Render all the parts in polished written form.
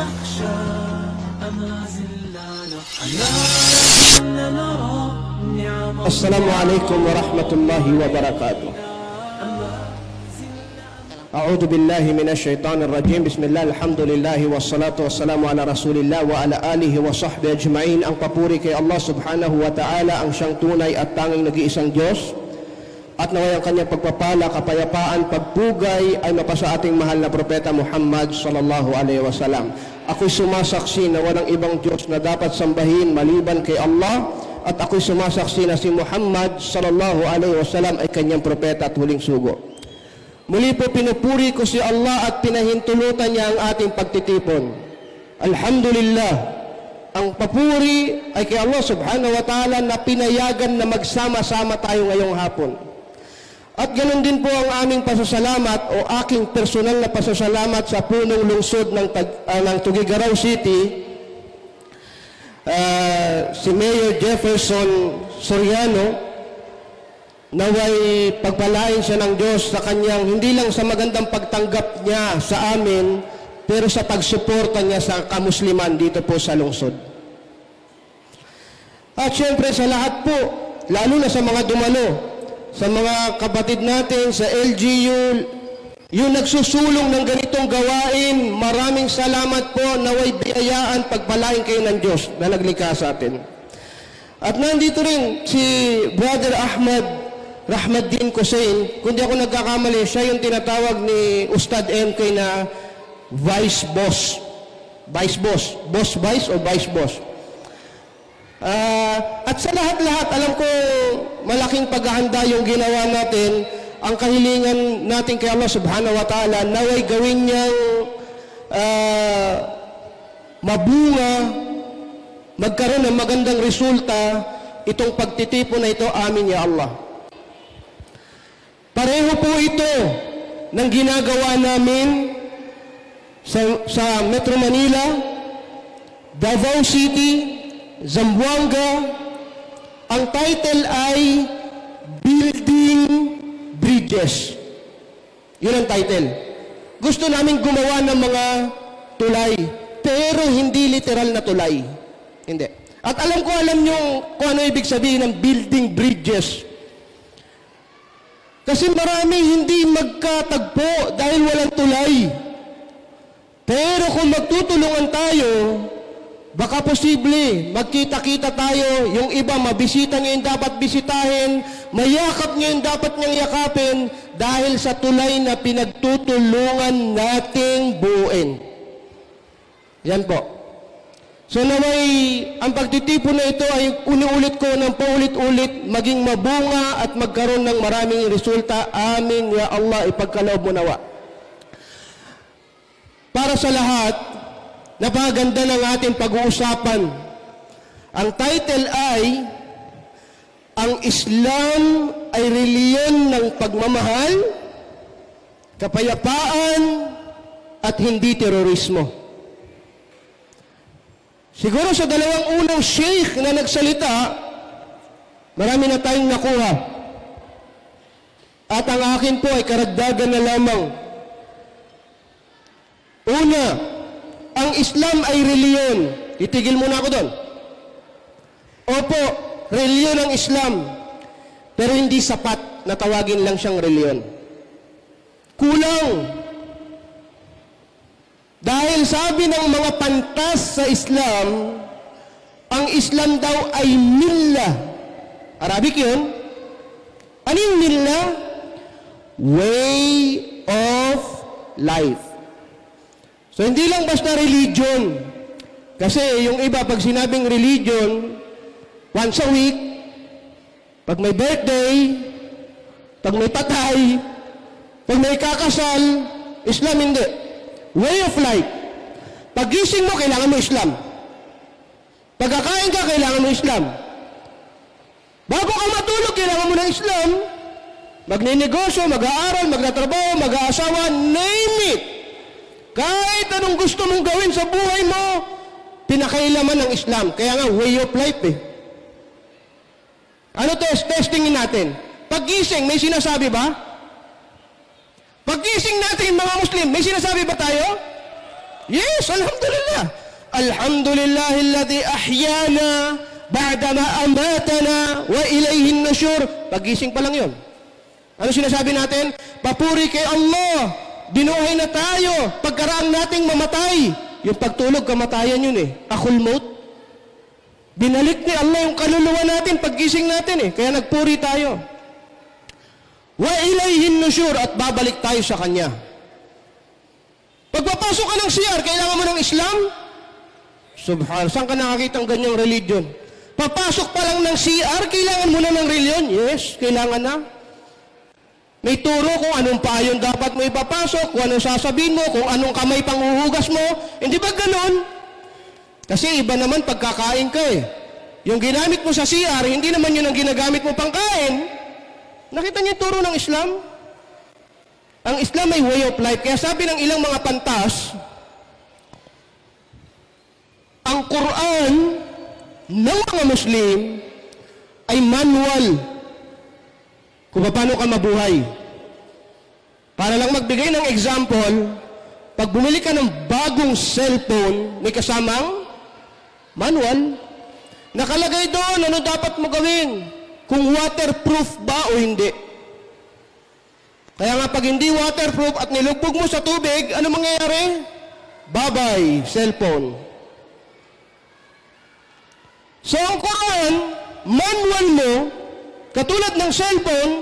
نخشى أما زلنا نحيا نرى نعم. السلام عليكم ورحمة الله وبركاته. أعوذ بالله من الشيطان الرجيم. بسم الله الحمد لله والصلاة والسلام على رسول الله وعلى آله وصحبه أجمعين. Ang papuri kay Allah subhanahu wa ta'ala, ang siyang tunay at tanging nag-iisang Diyos, at naway ang kanyang pagpapala, kapayapaan, pagpugay ay mapasa ating mahal na propeta Muhammad sallallahu alaihi wasallam. Ako'y sumasaksi na walang ibang Diyos na dapat sambahin maliban kay Allah, at ako'y sumasaksi na si Muhammad sallallahu alaihi wasallam ay kanyang propeta at huling sugo. Muli po pinupuri ko si Allah at pinahintulutan niya ang ating pagtitipon. Alhamdulillah, ang papuri ay kay Allah subhanahu wa ta'ala na pinayagan na magsama-sama tayo ngayong hapon. At ganoon din po ang aming pasasalamat o aking personal na pasasalamat sa punong lungsod ng Tuguegarao City, si Mayor Jefferson Soriano. Naway pagpalain siya ng Diyos sa kanyang, hindi lang sa magandang pagtanggap niya sa amin, pero sa pagsuporta niya sa kamusliman dito po sa lungsod. At syempre sa lahat po, lalo na sa mga dumalo, sa mga kapatid natin sa LGU, yung nagsusulong ng ganitong gawain, maraming salamat po, naway biyayaan, pagpalain kayo ng Diyos na naglikha sa atin. At nandito rin si Brother Ahmad Rahmaddin Hussein, kundi ako nagkakamali, siya yung tinatawag ni Ustad MK na Vice Boss. Vice Boss. Boss Vice o Vice Boss. At sa lahat-lahat, alam ko malaking paghahanda yung ginawa natin. Ang kahilingan natin kay Allah subhanahu wa ta'ala, naway gawin niyang mabunga, magkaroon ng magandang resulta itong pagtitipon na ito, amin ya Allah. Pareho po ito ng ginagawa namin sa Metro Manila, Davao City, Zamboanga. Ang title ay Building Bridges. Yun ang title. Gusto namin gumawa ng mga tulay, pero hindi literal na tulay. Hindi. At alam nyo kung ano ibig sabihin ng building bridges. Kasi marami hindi magkatagpo dahil walang tulay. Pero kung magtutulungan tayo, baka posible magkita-kita tayo, yung iba mabisita niya yung dapat bisitahin, mayakap niya yung dapat niyang yakapin dahil sa tulay na pinagtutulungan nating buuin. Yan po. So naway, ang pagtitipon na ito ay ulit ko ng paulit-ulit, maging mabunga at magkaroon ng maraming resulta. Amin ya Allah, ipagkaloob mo nawa. Para sa lahat, napakaganda ng ating pag-uusapan. Ang title ay, ang Islam ay reliyon ng pagmamahal, kapayapaan, at hindi terorismo. Siguro sa dalawang unang sheikh na nagsalita, marami na tayong nakuha. At ang akin po ay karagdagan na lamang. Una, ang Islam ay reliyon. Titigil muna ako doon. Opo, reliyon ang Islam. Pero hindi sapat na tawagin lang siyang reliyon. Kulang. Dahil sabi ng mga pantas sa Islam, ang Islam daw ay millah. Arabic yun. Anong millah? Way of life. So hindi lang basta religion. Kasi yung iba, pag sinabing religion, once a week, pag may birthday, pag may patay, pag may kakasal, Islam hindi. Way of life. Pag-gising mo, kailangan mo Islam. Pagkakain ka, kailangan mo Islam. Bago ka matulog, kailangan mo ng Islam. Magninegosyo, mag-aaral, magtatrabaho, mag-aasawa, name it. Kahit anong gusto mong gawin sa buhay mo, pinakailaman ng Islam. Kaya nga, way of life eh. Ano testingin natin? Pag-gising, may sinasabi ba? Pag-gising natin mga Muslim, may sinasabi ba tayo? Yes, alhamdulillah. Alhamdulillahilladzi ahyana ba'dama amatana wa ilayhin nusyur. Pagising pa lang yun. Ano sinasabi natin? Papuri kay Allah. Binuhay na tayo. Pagkaraang nating mamatay. Yung pagtulog, kamatayan yun eh. Akul maut. Binalik ni Allah yung kaluluwa natin, paggising natin eh. Kaya nagpuri tayo. Wa ilayhin nusyur, at babalik tayo sa Kanya. Pagpapasok ka ng CR, kailangan mo ng Islam? Subhanallah, saan ka nakakita ng ganyang religion? Papasok pa lang ng CR, kailangan mo na ng religion? Yes, kailangan na. May turo kung anong payon dapat mo ipapasok, kung anong sasabihin mo, kung anong kamay panghuhugas mo. Hindi ba ganon? Kasi iba naman pagkakain ka eh. Yung ginamit mo sa CR, hindi naman yun ang ginagamit mo pangkain. Nakita niyo yung turo ng Islam? Ang Islam ay way of life. Kaya sabi ng ilang mga pantas, ang Quran ng mga Muslim ay manual kung paano ka mabuhay. Para lang magbigay ng example, pag bumili ka ng bagong cellphone, may kasamang manual. Nakalagay doon, ano dapat mo gawin? Kung waterproof ba o hindi. Kaya nga pag hindi waterproof at nilugbog mo sa tubig, ano mangyayari? Bye-bye, cellphone. So ang Quran, manual mo, katulad ng cellphone,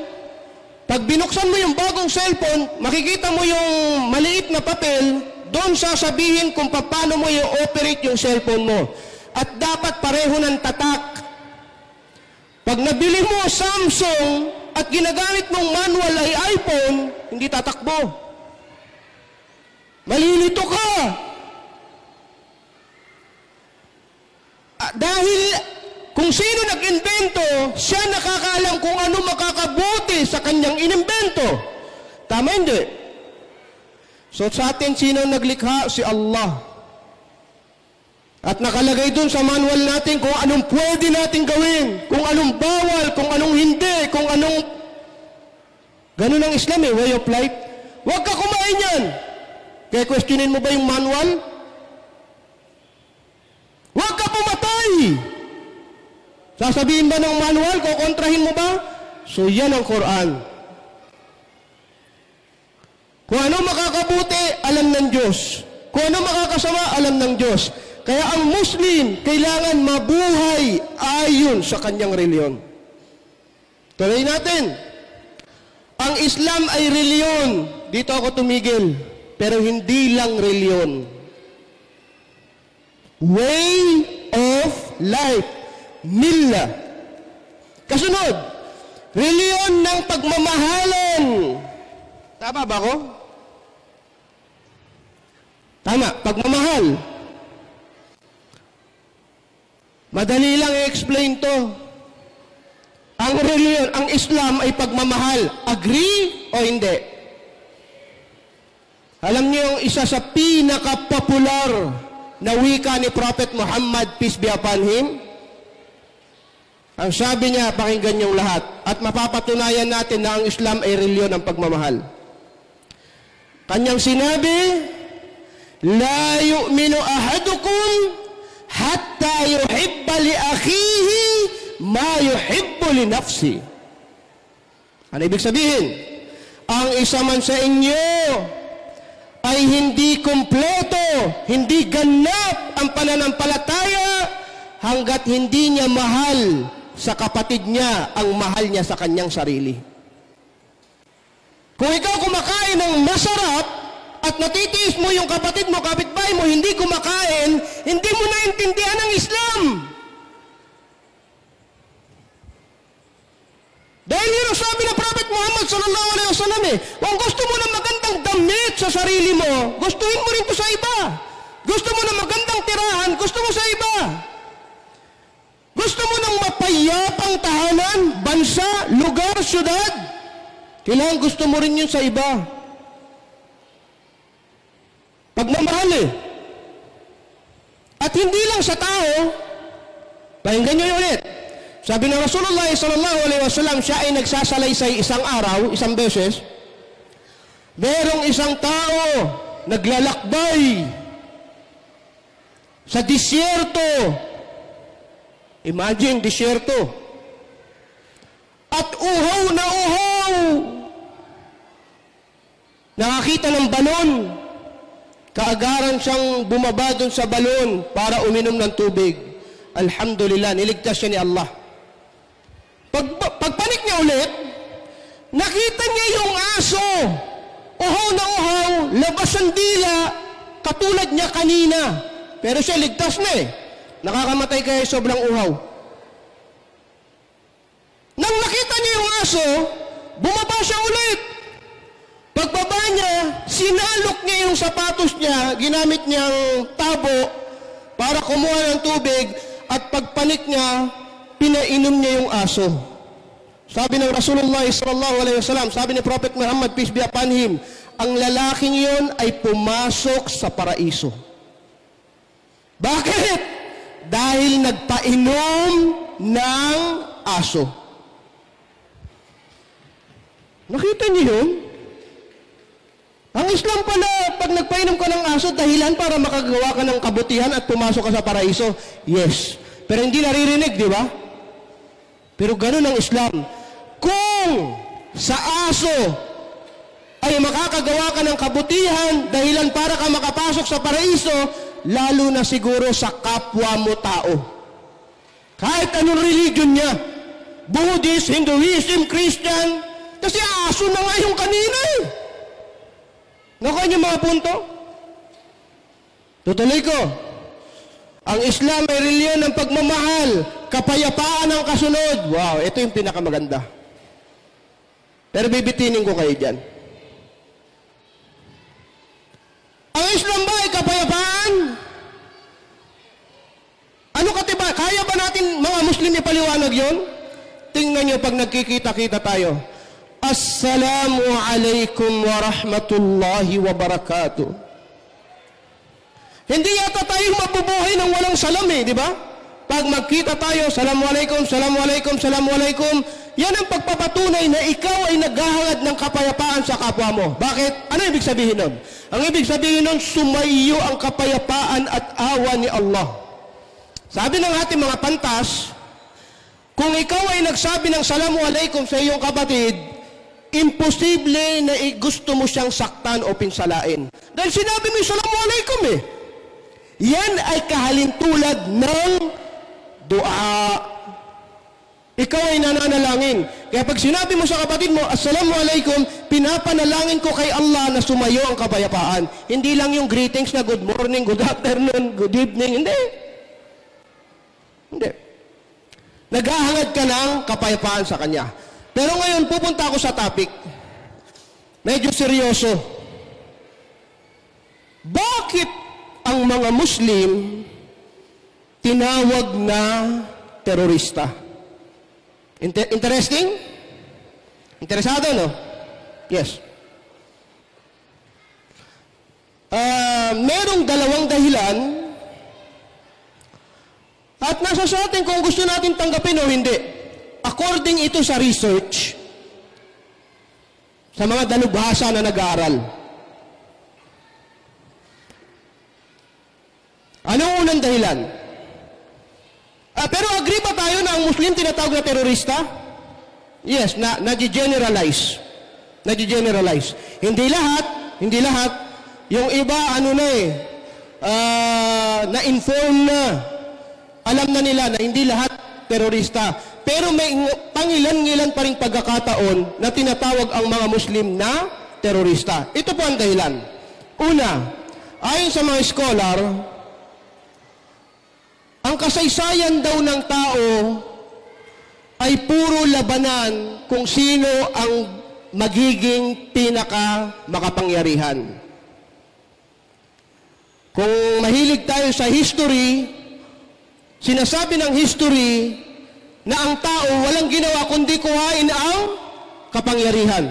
pag binuksan mo yung bagong cellphone, makikita mo yung maliit na papel, doon sasabihin kung paano mo i-operate yung cellphone mo. At dapat pareho ng tatak. Pag nabili mo Samsung at ginagamit mong manual ay iPhone, hindi tatakbo. Malilito ka. Dahil kung sino nag-invento, siya nakakaalam kung ano makakabuti sa kanyang inimbento. Tama hindi? So sa atin, sino naglikha? Si Allah. At nakalagay dun sa manual natin kung anong pwede natin gawin, kung anong bawal, kung anong hindi, kung anong... Ganun ang Islam eh, way of life. Huwag ka kumain yan. Kaya questionin mo ba yung manual? Huwag ka pumatay. Sasabihin ba ng manual, kukontrahin mo ba? So yan ang Quran. Kung ano makakabuti, alam ng Diyos. Kung ano makakasama, alam ng Diyos. Kaya ang Muslim, kailangan mabuhay ayon sa kanyang reliyon. Tuloy natin. Ang Islam ay reliyon. Dito ako tumigil. Pero hindi lang reliyon. Way of life. Milla. Kasunod, reliyon ng pagmamahalan. Tama ba ako? Tama, pagmamahal. Madali lang i-explain to. Ang reliyon, ang Islam ay pagmamahal. Agree o hindi? Alam niyo yung isa sa pinaka-popular na wika ni Prophet Muhammad, peace be upon him? Ang sabi niya, pakinggan niyong lahat. At mapapatunayan natin na ang Islam ay reliyon ng pagmamahal. Kanyang sinabi, La yu'minu ahadukum hatta yuhibba li akhihi ma yuhibbu li nafsi. Ano ibig sabihin? Ang isa man sa inyo ay hindi kumpleto, hindi ganap ang pananampalataya hanggat hindi niya mahal sa kapatid niya ang mahal niya sa kanyang sarili. Kung ikaw kumakain ng masarap at natitiis mo yung kapatid mo, kapitbahay mo, hindi kumakain, hindi mo naintindihan ang Islam. Dahil yun ang sabi ng Prophet Muhammad sallallahu alaihi wasallam eh, kung gusto mo ng magandang damit sa sarili mo, gustuhin mo rin ito sa iba. Gusto mo ng magandang tirahan, gusto mo sa iba. Gusto mo ng mapayapang tahanan, bansa, lugar, syudad, kailangan gusto mo rin yun sa iba. Pagmamahal eh. At hindi lang sa tao, pakinggan nyo yun ulit. Sabi ng Rasulullah sallallahu alaihi wasallam, siya ay nagsasalaysay isang araw, isang beses. Merong isang tao naglalakbay sa disyerto. Imagine, disyerto. At uhaw na uhaw. Nakakita ng balon. Kaagaran siyang bumaba dun sa balon para uminom ng tubig. Alhamdulillah, niligtas siya ni Allah. Pagpanik niya ulit, nakita niya yung aso. Uhaw na uhaw, labas ang dila, katulad niya kanina. Pero siya ligtas na eh. Nakakamatay kaya sobrang uhaw. Nang nakita niya yung aso, bumaba siya ulit. Pagbaba niya, sinalok niya yung sapatos niya, ginamit niyang tabo para kumuha ng tubig, at pagpanik niya, pinainom niya yung aso. Sabi ng Rasulullah sallallahu alaihi wasallam, sabi ni Prophet Muhammad, peace be upon him, ang lalaking yon ay pumasok sa paraiso. Bakit? Dahil nagpainom ng aso. Nakita niyo yun? Ang Islam pala, pag nagpainom ka ng aso, dahilan para makagawa ka ng kabutihan at pumasok ka sa paraiso. Yes. Pero hindi naririnig, di ba? Pero ganun ang Islam. Kung sa aso ay makakagawa ka ng kabutihan, dahilan para ka makapasok sa paraiso, lalo na siguro sa kapwa mo tao. Kahit anong religion niya, Buddhist, Hinduism, Christian, kasi aso na nga yung kanina eh. Nakuha niyo mga punto? Tutuloy ko. Ang Islam ay reliyon ng pagmamahal, kapayapaan ang kasunod. Wow, ito yung pinakamaganda. Pero bibitinin ko kayo dyan. Ang Islam ba ay kapayapaan? Ano katiba? Kaya ba natin mga Muslim ipaliwanag yun? Tingnan nyo pag nagkikita-kita tayo. Assalamu alaikum wa rahmatullahi wa barakatuh. Hindi yata tayo mabubuhay ng walang salam eh, di ba? Pag magkita tayo, salamu alaikum, salamu alaikum, salamu alaikum, yan ang pagpapatunay na ikaw ay naghahangad ng kapayapaan sa kapwa mo. Bakit? Ano ibig sabihin nun? Ang ibig sabihin nun, sumayo ang kapayapaan at awa ni Allah. Sabi ng ating mga pantas, kung ikaw ay nagsabi ng salamu alaikum sa iyong kapatid, imposible na gusto mo siyang saktan o pinsalain. Dahil sinabi mo yung salamu alaikum eh. Yan ay kahalintulad ng dua. Ikaw ay nananalangin. Kaya pag sinabi mo sa kapatid mo, assalamu alaikum, pinapanalangin ko kay Allah na sumayo ang kapayapaan. Hindi lang yung greetings na good morning, good afternoon, good evening. Hindi. Hindi. Naghahangad ka ng kapayapaan sa kanya. Pero ngayon, pupunta ako sa topic. Medyo seryoso. Bakit ang mga Muslim tinawag na terorista? Interesting? Interesado, no? Yes. Merong dalawang dahilan at nasa sa atin kung gusto natin tanggapin o hindi. According ito sa research, sa mga dalubhasa na nag-aaral. Anong unang dahilan? Pero agree ba tayo na ang Muslim tinatawag na terorista? Yes, na-generalize. Na-generalize. Hindi lahat. Yung iba, na-inform na. Alam na nila na hindi lahat terorista. Pero may pangilan-ngilan pa ring pagkakataon na tinatawag ang mga Muslim na terorista. Ito po ang dahilan. Una, ayon sa mga scholar, ang kasaysayan daw ng tao ay puro labanan kung sino ang magiging pinaka-makapangyarihan. Kung mahilig tayo sa history, sinasabi ng history na ang tao walang ginawa kundi kuhain ang kapangyarihan.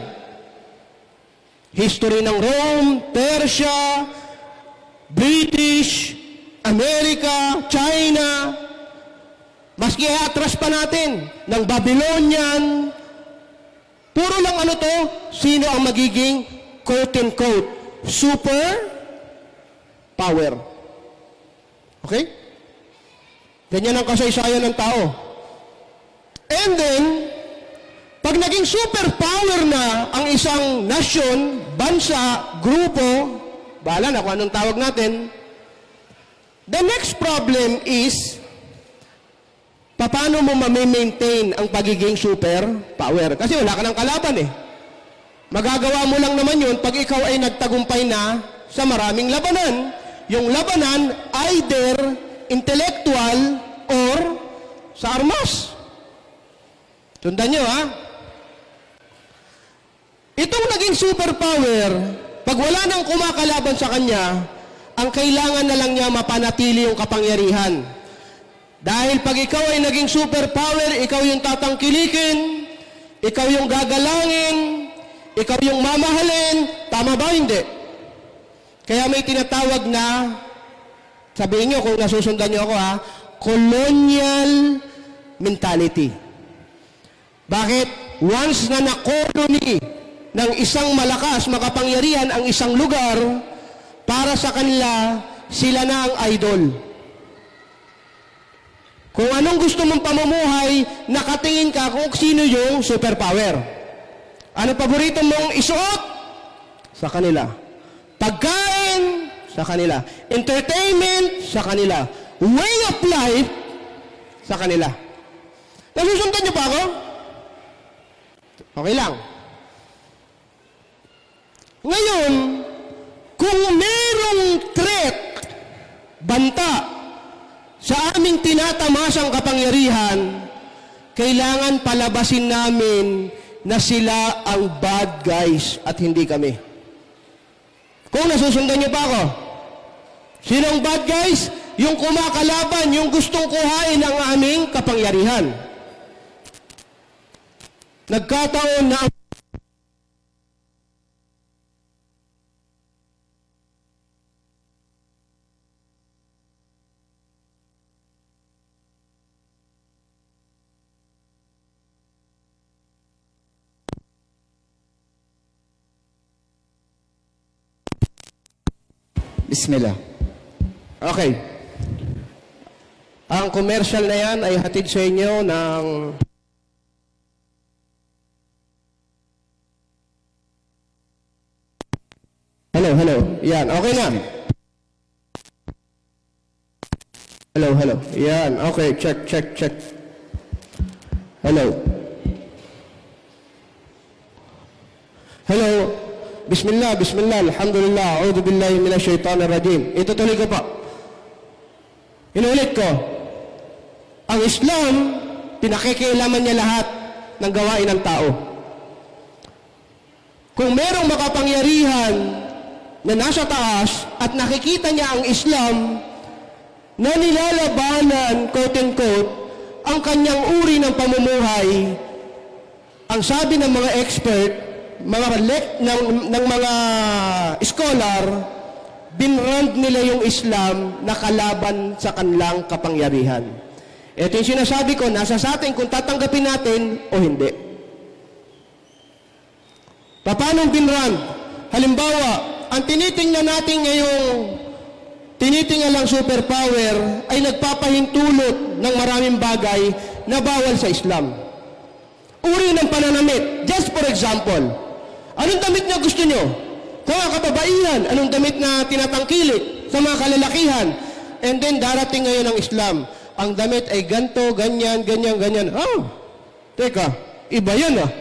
History ng Rome, Persia, British, America, China, maski atras pa natin, ng Babylonian, puro lang sino ang magiging quote-unquote super power. Okay? Ganyan ang kasaysayan ng tao. And then, pag naging superpower na ang isang nasyon, bansa, grupo, bahala na kung anong tawag natin, the next problem is, paano mo ma-maintain ang pagiging superpower? Kasi wala ka ng kalaban eh. Magagawa mo lang naman yun pag ikaw ay nagtagumpay na sa maraming labanan. Yung labanan, either intellectual or sa armas. Sundan nyo, ha? Itong naging superpower, pag wala nang kumakalaban sa kanya, ang kailangan na lang niya mapanatili yung kapangyarihan. Dahil pag ikaw ay naging superpower, ikaw yung tatangkilikin, ikaw yung gagalangin, ikaw yung mamahalin, tama ba? Hindi. Kaya may tinatawag na, sabihin nyo kung nasusundan nyo ako ha, colonial mentality. Bakit? Once na na-colony ng isang malakas, makapangyarihan ang isang lugar, para sa kanila, sila na ang idol. Kung anong gusto mong pamumuhay, nakatingin ka kung sino yung superpower. Ano paborito mong isuot? Sa kanila. Pagkain? Sa kanila. Entertainment? Sa kanila. Way of life? Sa kanila. Nasusundan niyo pa ako? Okay lang. Ngayon, kung merong threat, banta, sa aming tinatamasang kapangyarihan, kailangan palabasin namin na sila ang bad guys at hindi kami. Kung nasusundan niyo pa ako, sinong bad guys? Yung kumakalaban, yung gustong kuhain ang aming kapangyarihan. Nagkataon na Bismillah. Okay. Ang commercial na yan ay hatid sa inyo ng Hello. Yan, okay na. Hello. Yan, okay. Check. Hello. Bismillah, alhamdulillah, a'udhu billahi minasyaitanir rajim. Itutuloy ko pa. Inulit ko. Ang Islam, pinakikialaman niya lahat ng gawain ng tao. Kung merong makapangyarihan na nasa taas at nakikita niya ang Islam na nilalabanan, quote-unquote, ang kanyang uri ng pamumuhay, ang sabi ng mga expert, ng mga scholar, binrand nila yung Islam na kalaban sa kanilang kapangyarihan. Ito yung sinasabi ko, nasa sa atin kung tatanggapin natin o hindi. Paano binrand? Halimbawa, ang tinitingnan natin ngayong tinitingalang superpower ay nagpapahintulot ng maraming bagay na bawal sa Islam. Uri ng pananamit. Just for example, anong damit na gusto nyo? Sa mga kababaihan, anong damit na tinatangkilik? Sa mga kalalakihan. And then darating ngayon ang Islam. Ang damit ay ganto, ganyan. Oh, teka, iba yan ah.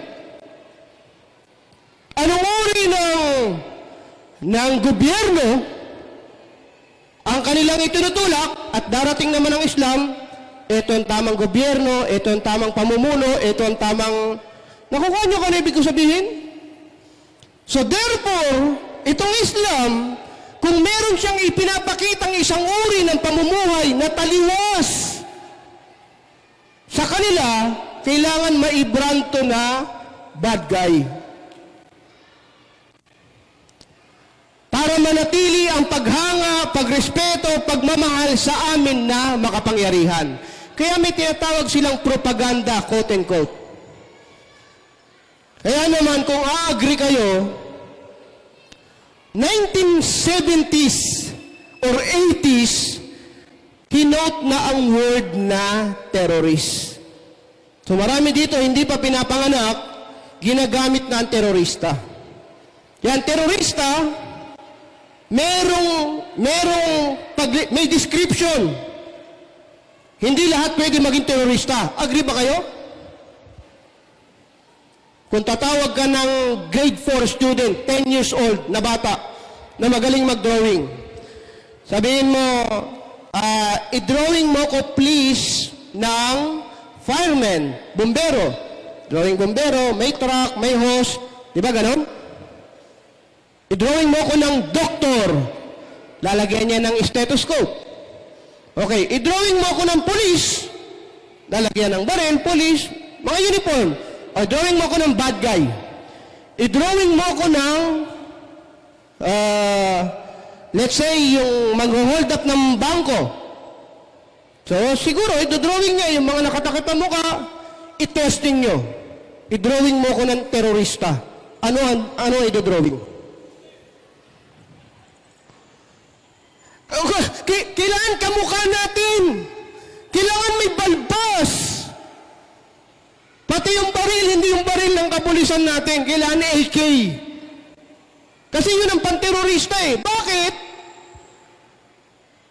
Anong uri ng gobyerno ang kanilang itinutulak at darating naman ang Islam, ito ang tamang gobyerno, ito ang tamang pamumuno, ito ang tamang... Nakukuha nyo ka na ibig ko sabihin? So therefore, itong Islam, kung meron siyang ipinapakitang isang uri ng pamumuhay na taliwas sa kanila, kailangan maibranto na bad guy. Para manatili ang paghanga, pagrespeto, pagmamahal sa amin na makapangyarihan. Kaya may tinatawag silang propaganda, quote-unquote. Kaya naman, kung a-agree kayo, 1970s or 80s, hinote na ang word na terrorist. So marami dito hindi pa pinapanganak, ginagamit na ang terorista. Yan, terorista, may description. Hindi lahat pwede maging terorista. Agree ba kayo? Kung tatawag ka ng grade 4 student, 10 years old na bata, na magaling mag-drawing, sabihin mo, i-drawing mo ko please ng fireman, bombero. Drawing bombero, may truck, may hose. Di ba ganon? I-drawing mo ko ng doktor. Lalagyan niya ng stethoscope. Okay, i-drawing mo ko ng police. Lalagyan ng baril, police, mga uniform. O, drawing mo ko ng bad guy. I-drawing mo ko ng, let's say, yung mag-hold up ng bangko. So, siguro, i-drawing niya yung mga nakatakip ang mukha, i-testing nyo. I-drawing mo ko ng terorista. Ano i-drawing? Kailangan kamukha natin. Kailangan may balbas. Pati yung baril, hindi yung baril ng kapulisan natin. Kailangan AK. Kasi yun ang panterorista eh. Bakit?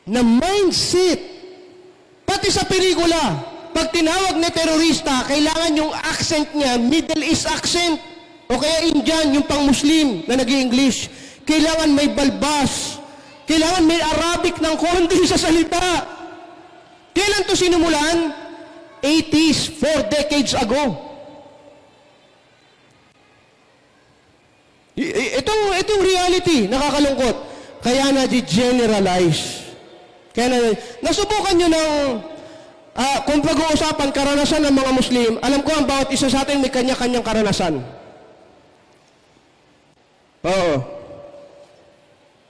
Na mindset. Pati sa pelikula, pag tinawag na terorista, kailangan yung accent niya, Middle East accent. O kaya Indian, yung pang-Muslim na nag-i-English. Kailangan may balbas. Kailangan may Arabic ng konti sa salita. Kailan to sinumulan? 80s, 4 decades ago. Itong reality, nakakalungkot. Kaya na-generalize. Nasubukan nyo ng, kung pag-uusapan karanasan ng mga Muslim, alam ko ang bawat isa sa atin may kanya-kanyang karanasan. Oo.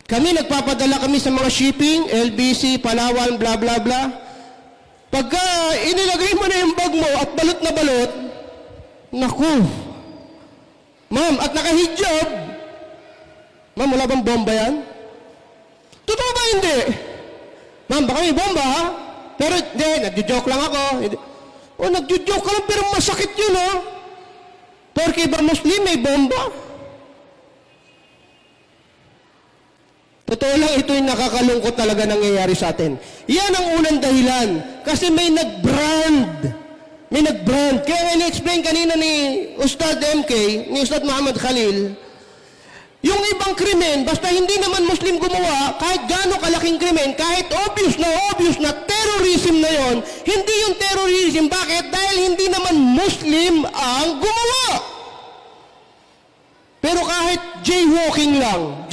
Kami, nagpapadala kami sa mga shipping, LBC, Palawan, bla bla bla. Pagka inilagay mo na yung bag mo at balot na balot, naku, ma'am, at naka-hijab, ma'am, wala bang bomba yan? Totoo ba hindi? Ma'am, baka may bomba ha? Pero hindi, nagjo-joke lang ako. O, nagjo-joke ka lang pero masakit yun ha? Porque ba Muslim may bomba? Totoo lang, ito yung nakakalungkot talaga nangyayari sa atin. Yan ang unang dahilan. Kasi may nag-brand. May nag-brand. Kaya nga na-explain kanina ni Ustad MK, ni Ustad Muhammad Khalil, yung ibang krimen, basta hindi naman Muslim gumawa, kahit gaano kalaking krimen, kahit obvious na terrorism na yon, hindi yung terrorism. Bakit? Dahil hindi naman Muslim ang gumawa. Pero kahit jaywalking lang,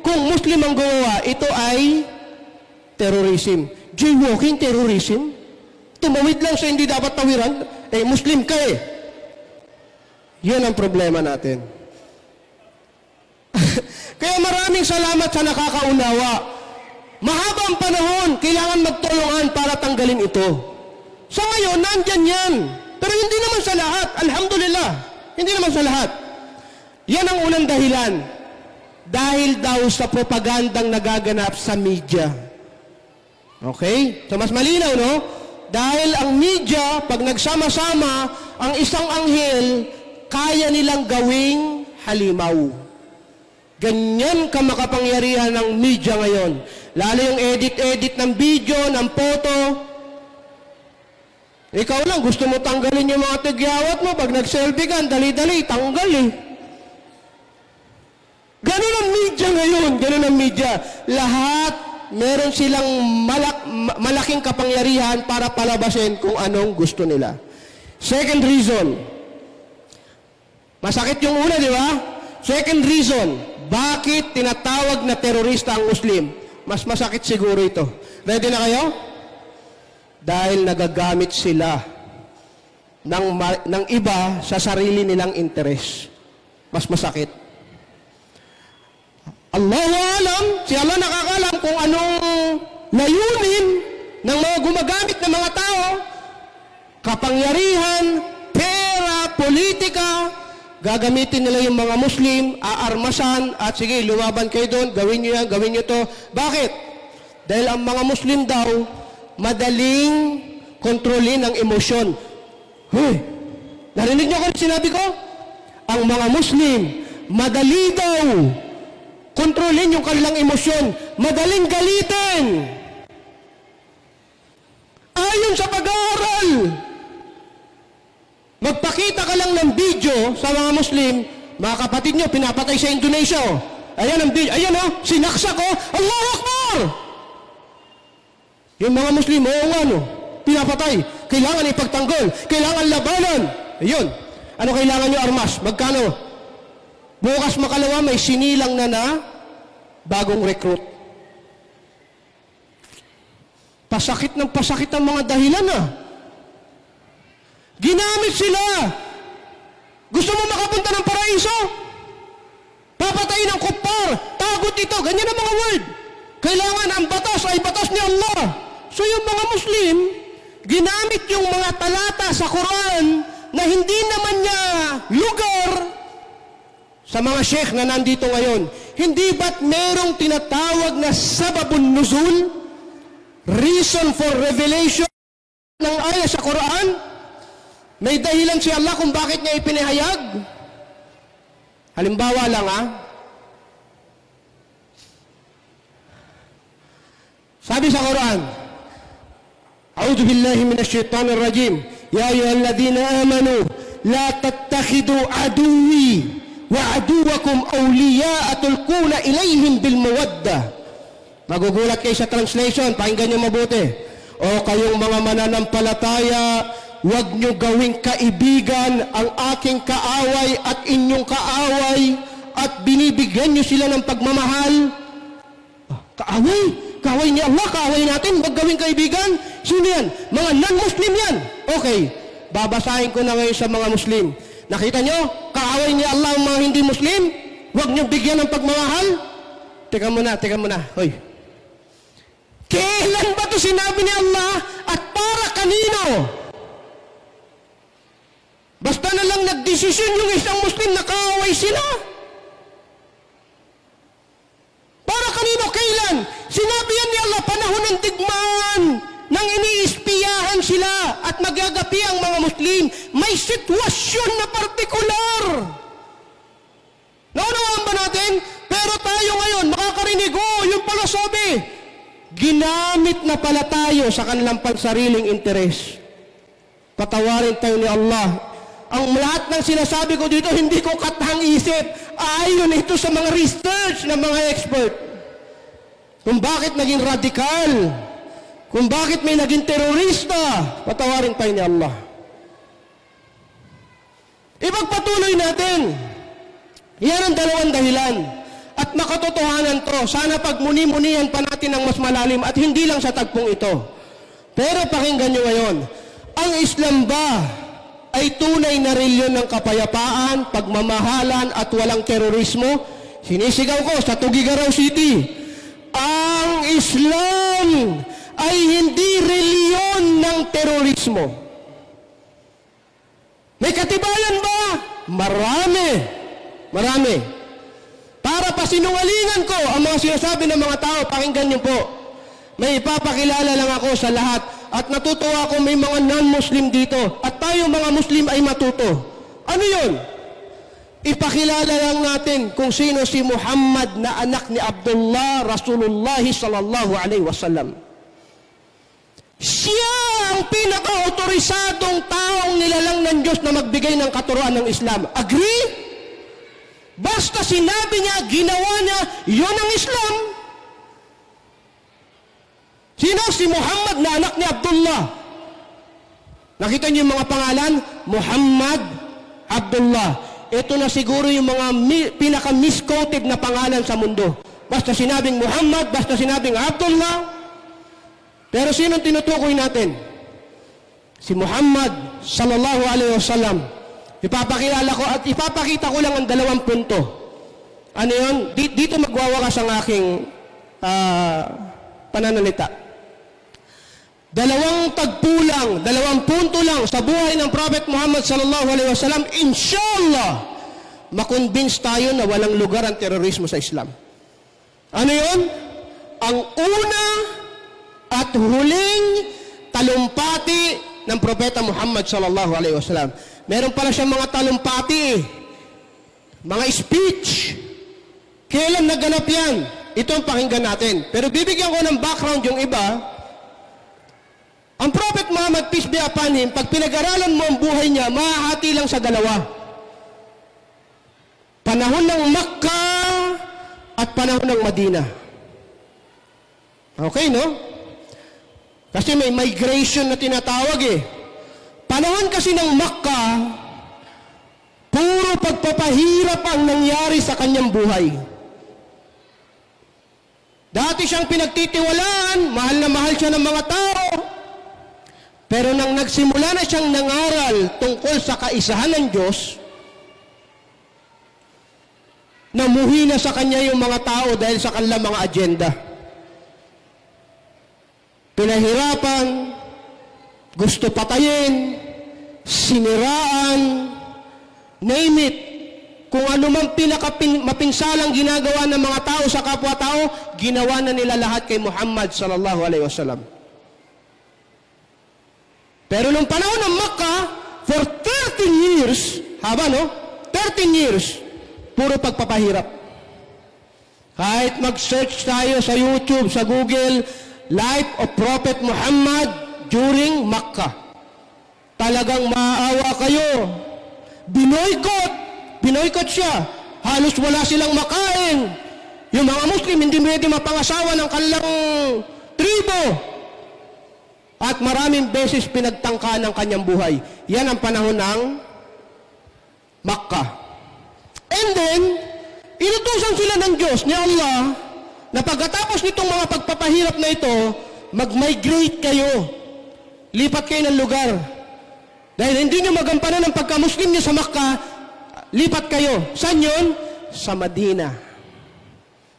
kung Muslim ang gumawa, ito ay terrorism. Jaywalking, terrorism? Tumawid lang sa hindi dapat tawiran, Muslim ka eh. Yan ang problema natin. Kaya maraming salamat sa nakakaunawa. Mahabang panahon, kailangan magtulungan para tanggalin ito. Sa ngayon, nandyan yan. Pero hindi naman sa lahat. Alhamdulillah. Hindi naman sa lahat. Yan ang unang dahilan. Dahil daw sa propagandang nagaganap sa media. Okay? So mas malinaw, no? Dahil ang media, pag nagsama-sama, ang isang anghel, kaya nilang gawing halimaw. Ganyan ka makapangyarihan ng media ngayon. Lalo yung edit-edit ng video, ng photo. Ikaw lang, gusto mo tanggalin yung mga tigyawat mo. Pag nag-selfie ka, dali-dali, tanggal eh. Ganun ang media ngayon, ganun ang media. Lahat, meron silang malaking kapangyarihan para palabasin kung anong gusto nila. Second reason. Masakit yung una, di ba? Second reason. Bakit tinatawag na terorista ang Muslim? Mas masakit siguro ito. Ready na kayo? Dahil nagagamit sila ng iba sa sarili nilang interes. Mas masakit. Allahu alam, si Allah nakakalam kung anong layunin ng mga gumagamit ng mga tao. Kapangyarihan, pera, politika, gagamitin nila yung mga Muslim, aarmasan, at sige, lumaban kayo doon, gawin nyo yan, gawin nyo to. Bakit? Dahil ang mga Muslim daw, madaling kontrolin ang emosyon. Hey, narinig niyo kung sinabi ko? Ang mga Muslim, madali daw kontrolin yung kanilang emosyon. Madaling galitin. Ayon sa pag-aaral, magpakita ka lang ng video sa mga Muslim, mga kapatid nyo, pinapatay sa Indonesia. Ayan ang video. Ayan o, sinaksak ko. Allahu Akbar! Yung mga Muslim, oo nga no, pinapatay. Kailangan ipagtanggol. Kailangan labanan. Ayun. Ano kailangan nyo, armas? Magkano? Bukas makalawa, may sinilang na bagong recruit. Pasakit ng pasakit ang mga dahilan Ginamit sila. Gusto mo makapunta ng paraiso? Papatayin ng kupar. Tagot ito. Ganyan ang mga word. Kailangan ang batas ay batas ni Allah. So yung mga Muslim, ginamit yung mga talata sa Quran na hindi naman niya lugar sa mga sheikh na nandito ngayon. Hindi ba't merong tinatawag na sababun nuzul? Reason for revelation ng ayah sa Quran? May dahilan si Allah kung bakit niya ipinahayag? Halimbawa lang Sabi sa Quran, A'udhu billahi minasyaitanir rajim. Ya ayyuhalladhina amanu la tattakhidu aduwwi wa aduwakum awliya'a tulquna ilayhim bil mawaddah. Magugulat kayo sa translation, pakinggan niyo mabuti. O kayong mga mananampalataya, huwag niyo gawing kaibigan ang aking kaaway at inyong kaaway at binibigyan niyo sila ng pagmamahal. Kaaway? Kaaway ni Allah, kaaway natin, huwag gawing kaibigan. Sino yan? Mga non-Muslim yan. Okay, babasahin ko na ngayon sa mga Muslim. Nakita nyo? Kaaway ni Allah ang mga hindi Muslim? Huwag nyo bigyan ng pagmamahal? Teka muna. Hoy. Kailan ba ito sinabi ni Allah at para kanino? Basta na lang nagdesisyon yung isang Muslim na kaaway sila. Para kanino? Kailan? Sinabi yan ni Allah, panahon ng digmaan, nang iniispiyahan sila at magagapi ang mga Muslim. May sitwasyon na partikular. Naunawaan ba natin? Pero tayo ngayon, makakarinig, yung pala sabi, ginamit na pala tayo sa kanilang pansariling interes. Patawarin tayo ni Allah. Ang lahat ng sinasabi ko dito, hindi ko katang isip. Ayon ito sa mga research ng mga expert. Kung bakit naging radikal, kung bakit may naging terorista, patawarin tayo ni Allah. Ipagpatuloy natin. Yan ang dalawang dahilan. At makatotohanan to. Sana pagmuni-munihan pa natin ng mas malalim at hindi lang sa tagpong ito. Pero pakinggan nyo ngayon, ang Islam ba ay tunay na reliyon ng kapayapaan, pagmamahalan at walang terorismo? Sinisigaw ko sa Tugigaraw City, ang Islam ay hindi reliyon ng terorismo. May katibayan ba? Marami. Para pasinungalingan ko ang mga sinasabi ng mga tao, pakinggan niyo po. May ipapakilala lang ako sa lahat at natutuwa ako may mga non-Muslim dito at tayo mga Muslim ay matuto. Ano yun? Ipakilala lang natin kung sino si Muhammad na anak ni Abdullah Rasulullah sallallahu alaihi wasallam. Siya ang pinaka-autorisadong taong nilalang ng Diyos na magbigay ng katuruan ng Islam. Agree? Basta sinabi niya, ginawa niya, yun ang Islam. Sino? Si Muhammad na anak ni Abdullah. Nakita niyo yung mga pangalan? Muhammad, Abdullah. Ito na siguro yung mga pinaka-misquoted na pangalan sa mundo. Basta sinabing Muhammad, basta sinabing Abdullah. Pero sinong tinutukoy natin? Si Muhammad sallallahu alaihi wasallam. Ipapakilala ko at ipapakita ko lang ang dalawang punto. Ano yun? Dito magwawakas ang aking pananalita. Dalawang tagpulang, dalawang punto lang sa buhay ng Prophet Muhammad sallallahu alaihi wasallam, inshallah, makonvince tayo na walang lugar ang terorismo sa Islam. Ano yun? Ang una, at huling talumpati ng Propeta Muhammad sallallahu alaihi wasallam. Meron pala siyang mga talumpati, mga speech. Kailan naganap yan? Ito ang pakinggan natin. Pero bibigyan ko ng background yung iba. Ang Prophet Muhammad, peace be upon him, pag pinag-aralan mo ang buhay niya, mahahati lang sa dalawa. Panahon ng Makkah at panahon ng Madina. Okay, no? Kasi may migration na tinatawag eh. Panahon kasi ng Makkah, puro pagpapahirap ang nangyari sa kanyang buhay. Dati siyang pinagtitiwalaan, mahal na mahal siya ng mga tao. Pero nang nagsimula na siyang nangaral tungkol sa kaisahan ng Diyos, namuhi na sa kanya yung mga tao dahil sa kanilang mga agenda. Pinahirapan, gusto patayin, siniraan, name it. Kung ano man mapinsalang ginagawa ng mga tao sa kapwa-tao, ginawa na nila lahat kay Muhammad sallallahu alaihi wasallam. Pero nung panahon ng Makkah, for 13 years, haba no? 13 years, puro pagpapahirap. Kahit mag-search tayo sa YouTube, sa Google, Life of Prophet Muhammad during Makkah. Talagang maawa kayo. Binoykot siya. Halos wala silang makain. Yung mga Muslim hindi pwede mapangasawa ng kanilang tribo. At maraming beses pinagtangka ng kanyang buhay. Yan ang panahon ng Makkah. And then, inutusan sila ng Diyos, ni Allah, na pagkatapos nitong mga pagpapahirap na ito, mag-migrate kayo. Lipat kayo ng lugar. Dahil hindi nyo magampanan ang pagka-Muslim nyo sa Makkah, lipat kayo. Saan yun? Sa Madina.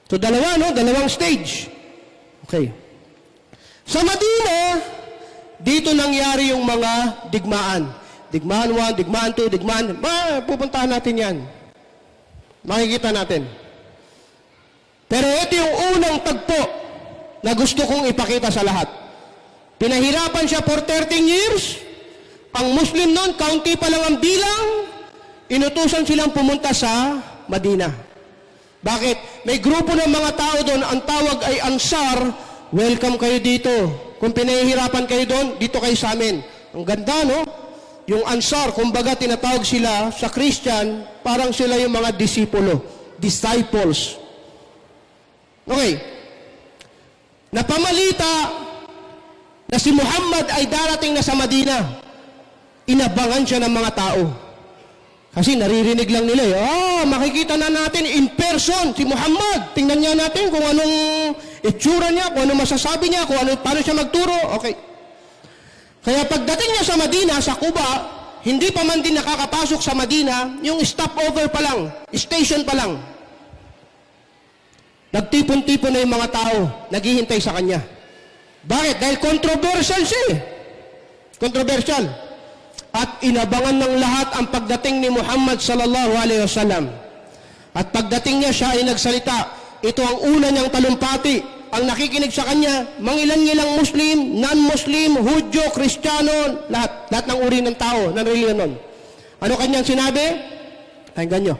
So dalawa, no? Dalawang stage. Okay. Sa Madina, dito nangyari yung mga digmaan. Digmaan 1, digmaan 2, digmaan... pupuntahan natin yan. Makikita natin. Pero ito yung unang tagpo na gusto kong ipakita sa lahat. Pinahirapan siya for 13 years. Ang Muslim noon, kaunti pa lang ang bilang. Inutusan silang pumunta sa Madina. Bakit? May grupo ng mga tao doon, ang tawag ay Ansar. Welcome kayo dito. Kung pinahihirapan kayo doon, dito kayo sa amin. Ang ganda, no? Yung Ansar, kumbaga tinatawag sila sa Christian, parang sila yung mga disipulo, disciples. Okay. Napamalita na si Muhammad ay darating na sa Madina. Inabangan siya ng mga tao. Kasi naririnig lang nila makikita na natin in person si Muhammad. Tingnan niya natin kung anong itsura niya, kung anong masasabi niya, kung paano siya magturo. Okay. Kaya pagdating niya sa Madina, sa Quba, hindi pa man din nakakapasok sa Madina, yung stopover pa lang, station pa lang. Nagtipon-tipon na yung mga tao, naghihintay sa kanya. Bakit? Dahil controversial siya eh. Controversial. At inabangan ng lahat ang pagdating ni Muhammad sallallahu alaihi wasallam. At pagdating niya, siya ay nagsalita. Ito ang una niyang talumpati. Ang nakikinig sa kanya, mangilan-ngilang Muslim, non-Muslim, Hudyo, Kristiyano, lahat ng uri ng tao, ng reliyon nun. Ano kanyang sinabi? Pakinggan nyo.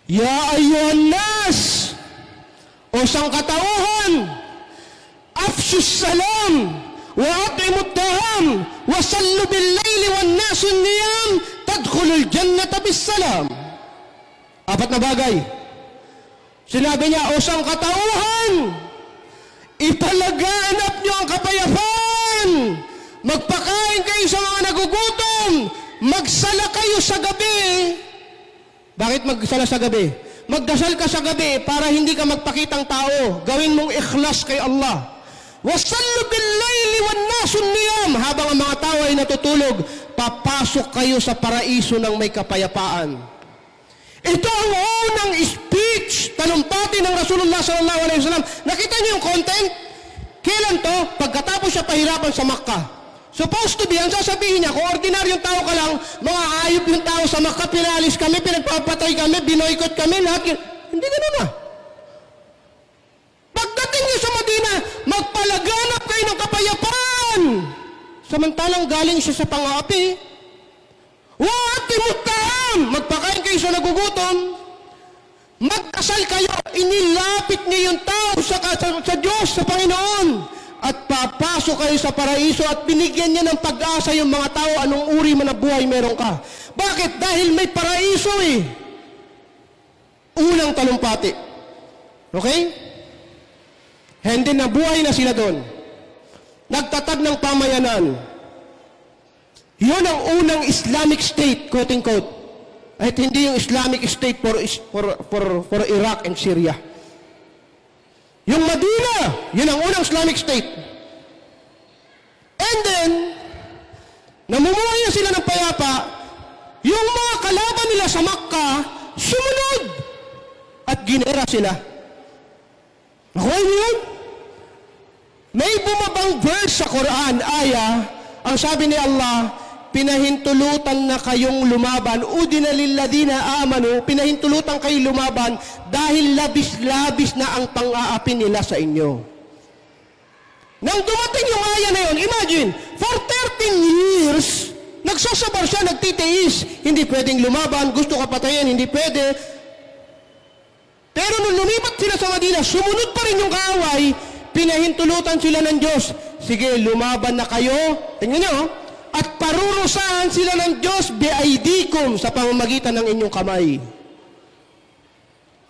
Ya ayyuhan nas, o sangkatauhan, afshus salam, wa at'imut taham, wa sallu bil-layli wan nasun niyam, tadkhulul jannata bis-salam. Apat na bagay. Sinabi niya, o sangkatauhan, ipalaganap niyo ang kapayapaan, magpakain kayo sa mga nagugutom, magsala kayo sa gabi. Bakit magsala sa gabi? Magdasal ka sa gabi para hindi ka magpakitang tao. Gawin mong ikhlas kay Allah. Wasallu bil-layli wan nasun niyam. Habang ang mga tao ay natutulog, papasok kayo sa paraiso ng may kapayapaan. Ito ang unang speech, talumpati ng Rasulullah sallallahu alaihi wasallam. Nakita niyo yung content? Kailan to? Pagkatapos siya pahirapan sa Makkah. Supposed to be, ang sasabihin niya, kung ordinaryong tao ka lang, mga ayop yung tao sa Makkah, pinalis kami, pinagpapatay kami, binoykot kami, lahat. Hindi ganun na. Pagdating niyo sa Madina, Samantalang galing siya sa pang-aapi. Wa'atimutam! Magpakain kayo sa nagugutom. Magkasal kayo. Inilapit niyo yung tao sa Diyos, sa Panginoon. At papasok kayo sa paraiso at binigyan niya ng pag-asa yung mga tao anong uri man na buhay meron ka. Bakit? Dahil may paraiso eh. Unang talumpati. Okay? Hindi na buhay na sila doon. Nagtatag ng pamayanan. Yun ang unang Islamic State, quote-unquote. At hindi yung Islamic State for Iraq and Syria. Yung Madina, yun ang unang Islamic State. And then, namumuhay na sila ng payapa, yung mga kalaban nila sa Makkah, sumunod at ginera sila. Nakuha niyo yun? May bumabang verse sa Quran, aya, ang sabi ni Allah, pinahintulutan na kayong lumaban, udina lilladina amanu, pinahintulutan kayong lumaban dahil labis-labis na ang pang-aapi nila sa inyo. Nang dumating yung aya na yun, imagine, for 13 years, nagsasabar siya, nagtitiis, hindi pwedeng lumaban, gusto ka patayin, hindi pwede. Pero nung lumipat sila sa Madina, sumunod pa rin yung kaaway, pinahintulutan sila ng Diyos. Sige, lumaban na kayo. Tingnan nyo, at parurusahan sila ng Diyos biaidikum sa pamamagitan ng inyong kamay.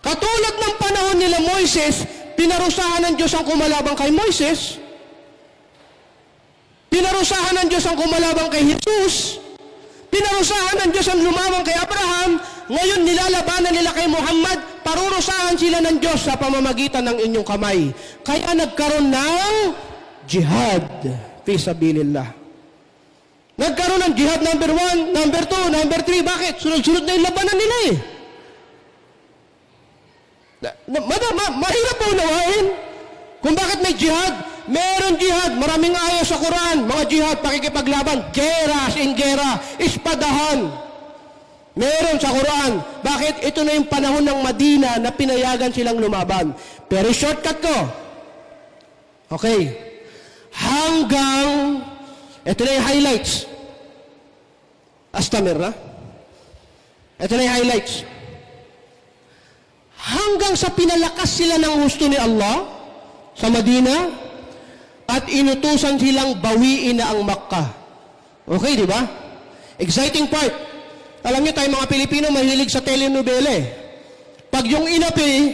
Katulad ng panahon nila Moises, pinarusahan ng Diyos ang kumalabang kay Moises. Pinarusahan ng Diyos ang kumalabang kay Jesus. Pinarusahan ng Diyos ang lumabang kay Abraham. Ngayon nilalabanan nila kay Muhammad, parurusahan sila ng Diyos sa pamamagitan ng inyong kamay. Kaya nagkaroon ng jihad fi sabilillah. Nagkaroon ng jihad number 1, number 2, number 3. Bakit? Sunod-sunod na yung labanan nila eh. Mahirap po unawain. Kung bakit may jihad? Meron jihad. Maraming aya sa Quran. Mga jihad, pakikipaglaban. Gera, singgera, ispadahan. Meron sa Quran. Bakit? Ito na yung panahon ng Madina na pinayagan silang lumaban. Pero shortcut ko. Okay. Hanggang... Ito na yung highlights. Astamir, ha? Ito na yung highlights. Hanggang sa pinalakas sila ng gusto ni Allah sa Madina at inutusan silang bawiin na ang Makkah. Okay, di ba? Exciting part. Alam niyo tayo mga Pilipino mahilig sa telenovela eh. Pag yung inapi,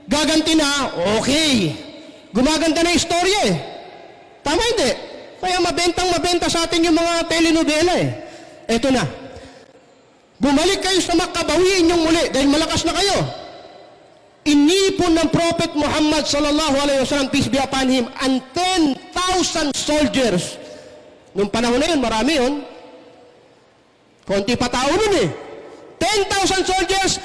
gaganti na, okay. Gumaganda na istorya eh. Tama hindi? Kaya mabenta sa atin yung mga telenovela eh. Eto na. Bumalik kayo sa Makkah, bawiin yung muli dahil malakas na kayo. Inipon ng Prophet Muhammad sallallahu alaihi wasallam, peace be upon him, and 10,000 soldiers. Nung panahon na yun, marami yun. Konti pa tao nun eh. 10,000 soldiers,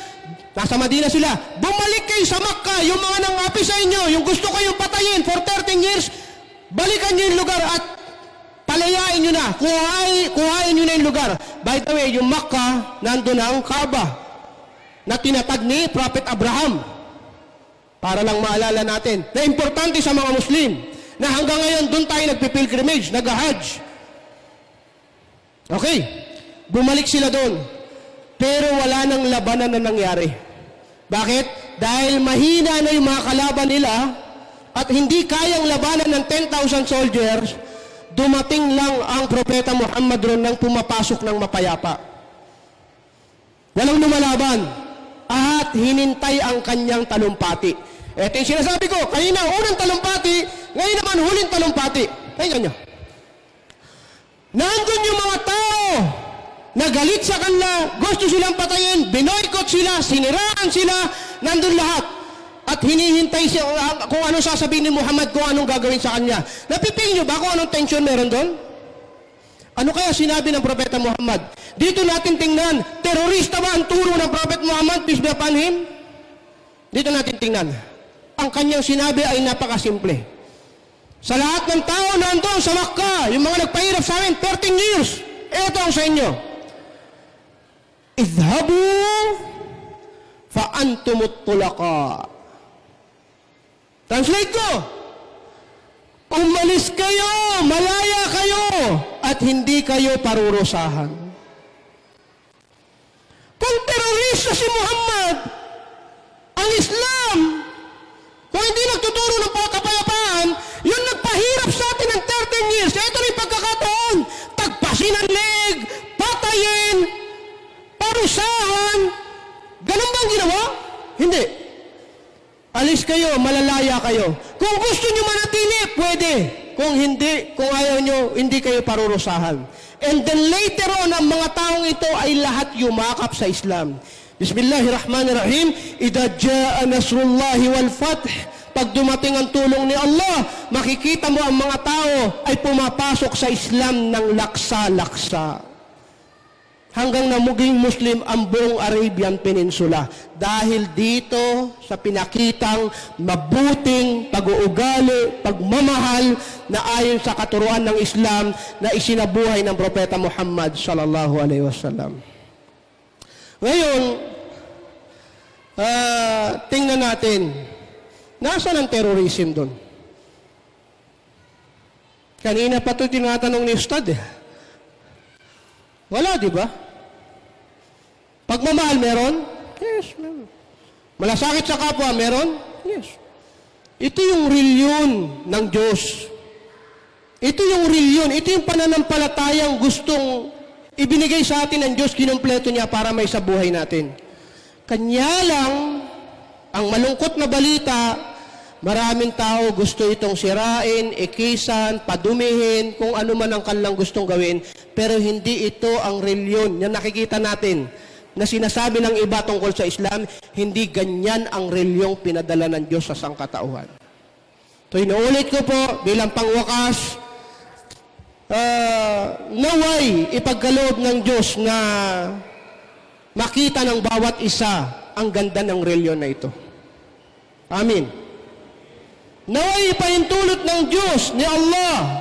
nasa Madina sila. Bumalik kayo sa Makkah, yung mga nangapi sa inyo, yung gusto kayong patayin for 13 years, balikan nyo yung lugar at palayain nyo na. Kuhain nyo na yung lugar. By the way, yung Makkah, nandun ang Kaaba na tinatag ni Prophet Abraham. Para lang maalala natin na importante sa mga Muslim na hanggang ngayon doon tayo nagpipilgrimage, nag-hajj. Okay. Bumalik sila doon. Pero wala nang labanan na nangyari. Bakit? Dahil mahina na yung mga kalaban nila at hindi kayang labanan ng 10,000 soldiers, dumating lang ang Propeta Muhammad ron nang pumapasok ng mapayapa. Walang lumalaban at hinintay ang kanyang talumpati. Ito yung sinasabi ko, kanina unang talumpati, ngayon naman huling talumpati. Tingnan nyo. Nandun yung mga tao na galit sa kanila, gusto silang patayin, binoykot sila, siniraan sila, nandun lahat. At hinihintay siya kung anong sasabihin ni Muhammad, kung anong gagawin sa kanya. Napipil nyo ba kung anong tension meron doon? Ano kaya sinabi ng Propeta Muhammad? Dito natin tingnan, terorista ba ang turo ng Prophet Muhammad, peace be upon him? Dito natin tingnan. Ang kanyang sinabi ay napakasimple. Sa lahat ng tao nandoon sa Makkah, yung mga nagpahirap sa amin, 13 years, ito ang sa inyo. Idhabu fa antumut tulaqa. Translate ko. umalis kayo, malaya kayo, at hindi kayo parurusahan. Kung terorista si Muhammad, ang Islam, kung hindi nagtuturo ng kapayapaan, yun nagpahirap sa atin ng 13 years. Ito rin pagkakataon, tagpasin ang leg, patayin, parusahan. Ganun ba ang ginawa? Hindi. Alis kayo, malalaya kayo. Kung gusto nyo manatili, pwede. Kung hindi, kung ayaw nyo, hindi kayo parurusahan. And then later on, ang mga taong ito ay lahat yumakap sa Islam. Bismillahirrahmanirrahim. Idha jaa nasrullahi wal fath. Pag dumating ang tulong ni Allah, makikita mo ang mga tao ay pumapasok sa Islam ng laksa-laksa. Hanggang namuging Muslim ang buong Arabian Peninsula. Dahil dito sa pinakitang mabuting pag-uugali, pagmamahal na ayon sa katuruan ng Islam na isinabuhay ng Propeta Muhammad sallallahu alaihi wasallam. Ngayon, tingnan natin, nasaan ang terrorism doon? Kanina pa ito tinatanong ni Ustad Wala, di ba? Pagmamahal meron? Yes, meron. Malasakit sa kapwa meron? Yes. Ito yung reliyon ng Diyos. Ito yung reliyon. Ito yung pananampalatayang gustong ibinigay sa atin ng Diyos, kinumpleto niya para may sa buhay natin. Kanya lang, ang malungkot na balita, maraming tao gusto itong sirain, ikisan, padumihin, kung ano man ang kanilang gustong gawin, pero hindi ito ang reliyon. Yan nakikita natin na sinasabi ng iba tungkol sa Islam, hindi ganyan ang reliyong pinadala ng Diyos sa sangkatauhan. So inuulit ko po bilang pangwakas, naway ipagkaloob ng Diyos na makita ng bawat isa ang ganda ng reliyon na ito. Amin. Naway ipahintulot ng Diyos ni Allah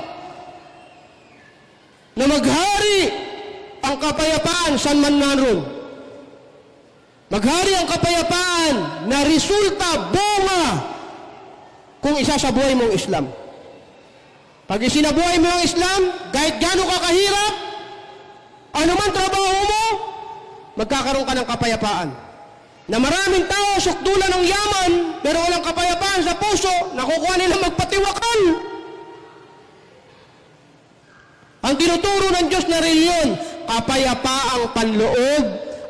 na maghari ang kapayapaan saan man naroon. Maghari ang kapayapaan na resulta, bunga, kung isasabuhay mo ang Islam. Pag isinabuhay mo ang Islam, kahit gano'n ka kahirap, anuman trabaho mo, magkakaroon ka ng kapayapaan. Na maraming tao, sukdulan ng yaman, pero walang kapayapaan sa puso, nakukuha nila magpatiwakal. Ang tinuturo ng Diyos na reliyon, kapayapaang panloob,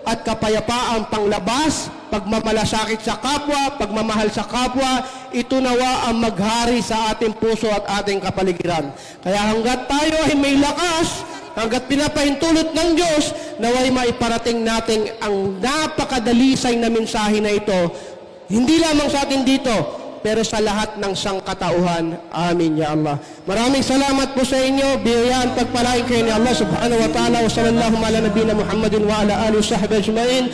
at kapayapaang panglabas, pagmamalasakit sa kapwa, pagmamahal sa kapwa, ito nawa ang maghari sa ating puso at ating kapaligiran. Kaya hanggat tayo ay may lakas, hanggat pinapahintulot ng Diyos, naway maiparating natin ang napakadalisay na mensahe na ito, hindi lamang sa atin dito, pero sa lahat ng sangkatauhan. Amin ya Allah. Maraming salamat po sa inyo. Biyayaan pagpalain kayo ni Allah subhanahu wa ta'ala. Wa sallallahu ala nabina Muhammadin wa ala alihi wa sahbihi ajma'in.